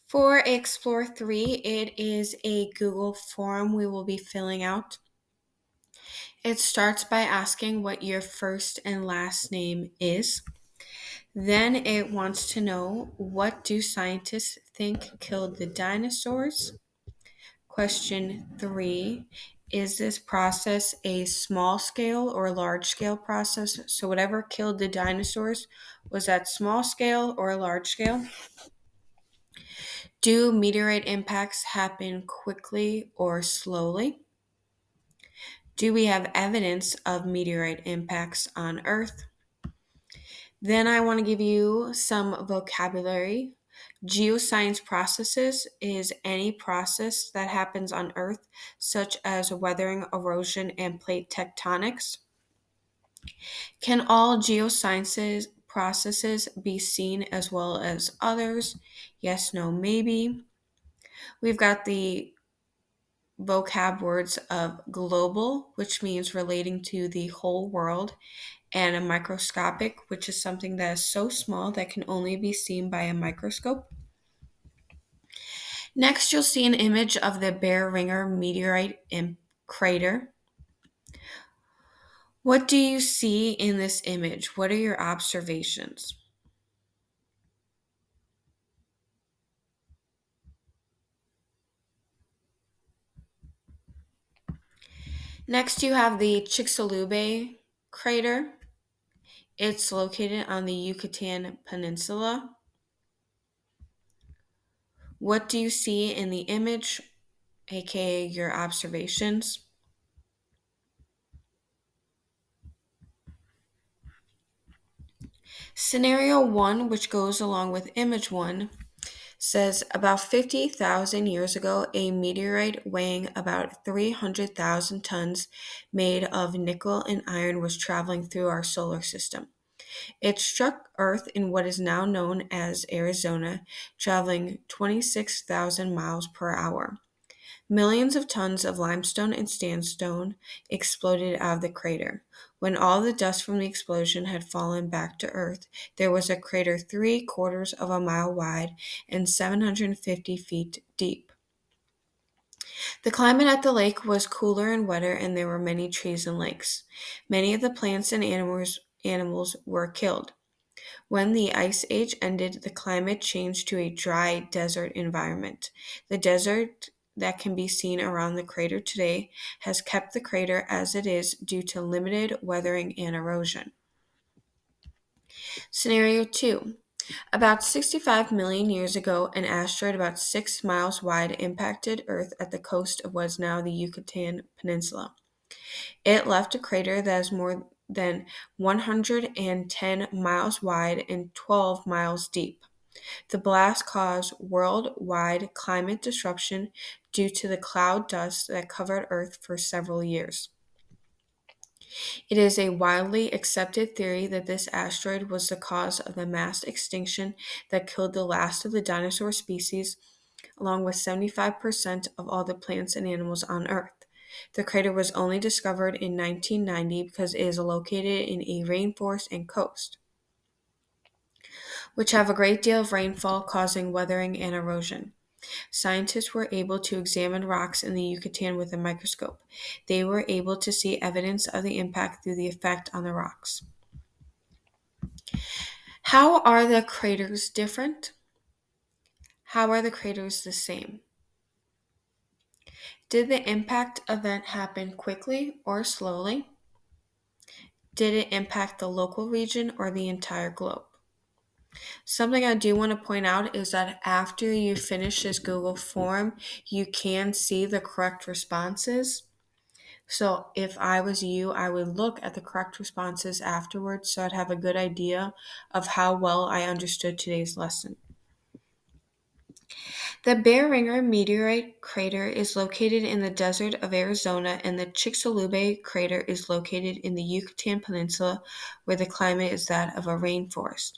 For Explore3, it is a Google form we will be filling out. It starts by asking what your first and last name is. Then it wants to know, what do scientists think killed the dinosaurs? Question 3, is this process a small scale or large scale process? So whatever killed the dinosaurs, was that small scale or large scale? Do meteorite impacts happen quickly or slowly? Do we have evidence of meteorite impacts on Earth? Then I want to give you some vocabulary. Geoscience processes is any process that happens on Earth, such as weathering, erosion, and plate tectonics. Can all geosciences processes be seen as well as others? Yes, no, maybe. We've got the vocab words of global, which means relating to the whole world, and a microscopic, which is something that is so small that can only be seen by a microscope. Next, you'll see an image of the Bear Ringer meteorite crater. What do you see in this image? What are your observations? Next, you have the Chicxulub crater. It's located on the Yucatan Peninsula. What do you see in the image, aka your observations? Scenario 1, which goes along with image 1, says about 50,000 years ago, a meteorite weighing about 300,000 tons made of nickel and iron was traveling through our solar system. It struck Earth in what is now known as Arizona, traveling 26,000 miles per hour. Millions of tons of limestone and sandstone exploded out of the crater. When all the dust from the explosion had fallen back to Earth, there was a crater 3/4 of a mile wide and 750 feet deep. The climate at the lake was cooler and wetter, and there were many trees and lakes. Many of the plants and animals were killed. When the Ice Age ended, the climate changed to a dry desert environment. The desert that can be seen around the crater today has kept the crater as it is due to limited weathering and erosion. Scenario 2. About 65 million years ago, an asteroid about 6 miles wide impacted Earth at the coast of what is now the Yucatan Peninsula. It left a crater that is more than 110 miles wide and 12 miles deep. The blast caused worldwide climate disruption due to the cloud dust that covered Earth for several years. It is a widely accepted theory that this asteroid was the cause of the mass extinction that killed the last of the dinosaur species, along with 75% of all the plants and animals on Earth. The crater was only discovered in 1990 because it is located in a rainforest and coast, which have a great deal of rainfall causing weathering and erosion. Scientists were able to examine rocks in the Yucatan with a microscope. They were able to see evidence of the impact through the effect on the rocks. How are the craters different? How are the craters the same? Did the impact event happen quickly or slowly? Did it impact the local region or the entire globe? Something I do want to point out is that after you finish this Google form, you can see the correct responses. So if I was you, I would look at the correct responses afterwards so I'd have a good idea of how well I understood today's lesson. The Bear Ringer meteorite crater is located in the desert of Arizona, and the Chicxulub crater is located in the Yucatan Peninsula, where the climate is that of a rainforest.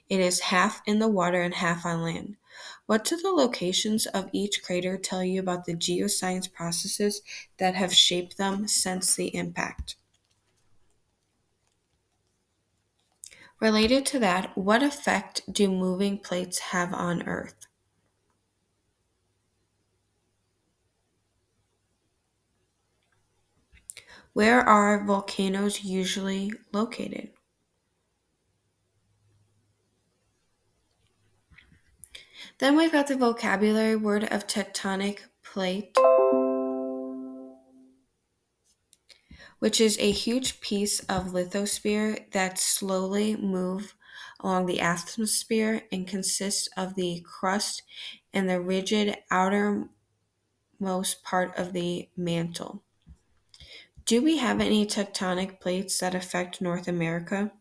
It is half in the water and half on land. What do the locations of each crater tell you about the geoscience processes that have shaped them since the impact? Related to that, what effect do moving plates have on Earth? Where are volcanoes usually located? Then we've got the vocabulary word of tectonic plate, which is a huge piece of lithosphere that slowly move along the atmosphere and consists of the crust and the rigid outermost part of the mantle. Do we have any tectonic plates that affect North America?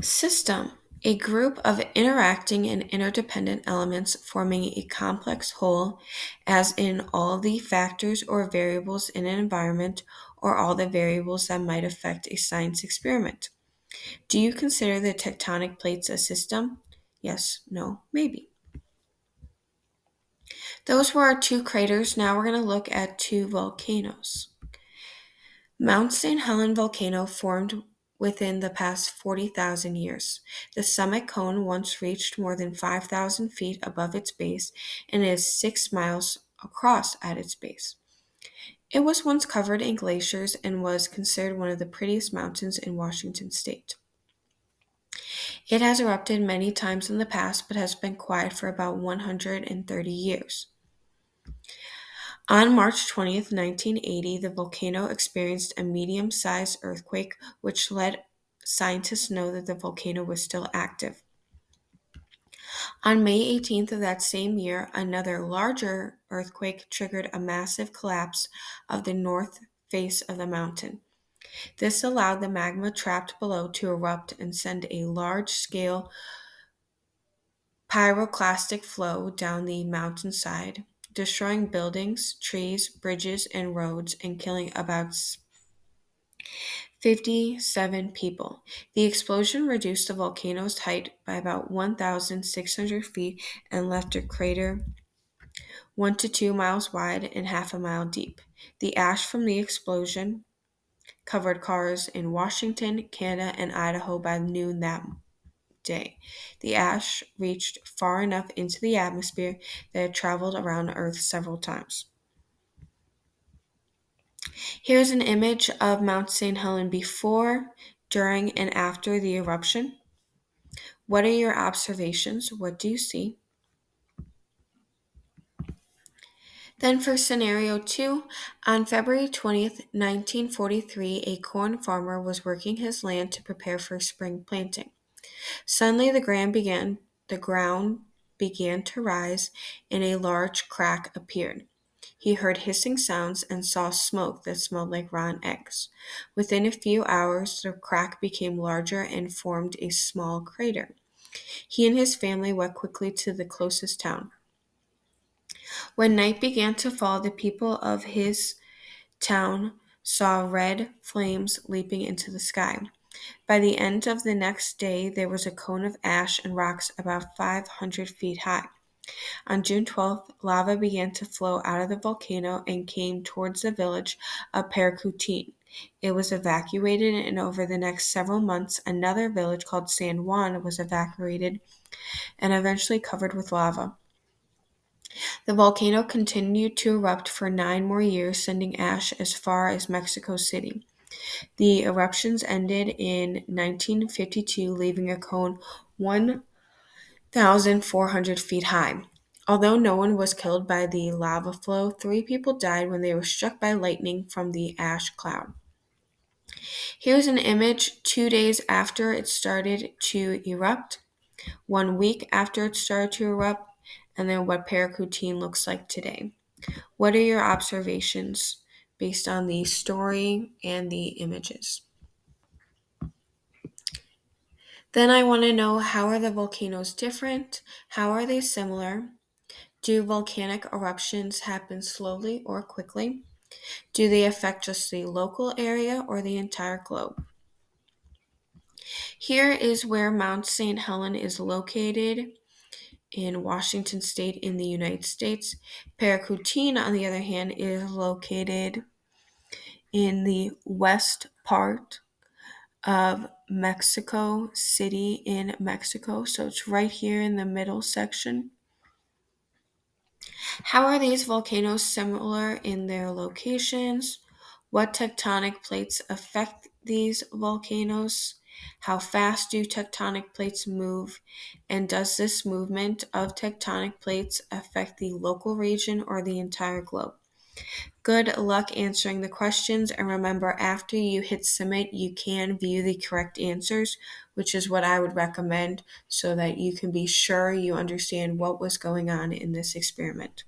System. A group of interacting and interdependent elements forming a complex whole, as in all the factors or variables in an environment or all the variables that might affect a science experiment. Do you consider the tectonic plates a system? Yes, no, maybe. Those were our two craters. Now we're going to look at two volcanoes. Mount St. Helens volcano formed within the past 40,000 years. The summit cone once reached more than 5,000 feet above its base and is 6 miles across at its base. It was once covered in glaciers and was considered one of the prettiest mountains in Washington state. It has erupted many times in the past but has been quiet for about 130 years. On March 20th, 1980, the volcano experienced a medium-sized earthquake, which let scientists know that the volcano was still active. On May 18th of that same year, another larger earthquake triggered a massive collapse of the north face of the mountain. This allowed the magma trapped below to erupt and send a large-scale pyroclastic flow down the mountainside, destroying buildings, trees, bridges, and roads, and killing about 57 people. The explosion reduced the volcano's height by about 1,600 feet and left a crater 1 to 2 miles wide and half a mile deep. The ash from the explosion covered cars in Washington, Canada, and Idaho by noon that day. The ash reached far enough into the atmosphere that it traveled around Earth several times. Here's an image of Mount St. Helens before, during, and after the eruption. What are your observations? What do you see? Then for scenario 2, on February 20th, 1943, a corn farmer was working his land to prepare for spring planting. Suddenly the ground began to rise and a large crack appeared. He heard hissing sounds and saw smoke that smelled like rotten eggs. Within a few hours, the crack became larger and formed a small crater. He and his family went quickly to the closest town. When night began to fall, the people of his town saw red flames leaping into the sky. By the end of the next day, there was a cone of ash and rocks about 500 feet high. On June 12th, lava began to flow out of the volcano and came towards the village of Paracutin. It was evacuated, and over the next several months, another village called San Juan was evacuated and eventually covered with lava. The volcano continued to erupt for 9 more years, sending ash as far as Mexico City. The eruptions ended in 1952, leaving a cone 1,400 feet high. Although no one was killed by the lava flow, 3 people died when they were struck by lightning from the ash cloud. Here's an image 2 days after it started to erupt, 1 week after it started to erupt, and then what Paracutin looks like today. What are your observations based on the story and the images? Then I want to know, how are the volcanoes different? How are they similar? Do volcanic eruptions happen slowly or quickly? Do they affect just the local area or the entire globe? Here is where Mount St. Helens is located in Washington state in the United States. Paracutin, on the other hand, is located in the west part of Mexico City in Mexico. So it's right here in the middle section. How are these volcanoes similar in their locations? What tectonic plates affect these volcanoes? How fast do tectonic plates move? And does this movement of tectonic plates affect the local region or the entire globe? Good luck answering the questions, and remember, after you hit submit, you can view the correct answers, which is what I would recommend so that you can be sure you understand what was going on in this experiment.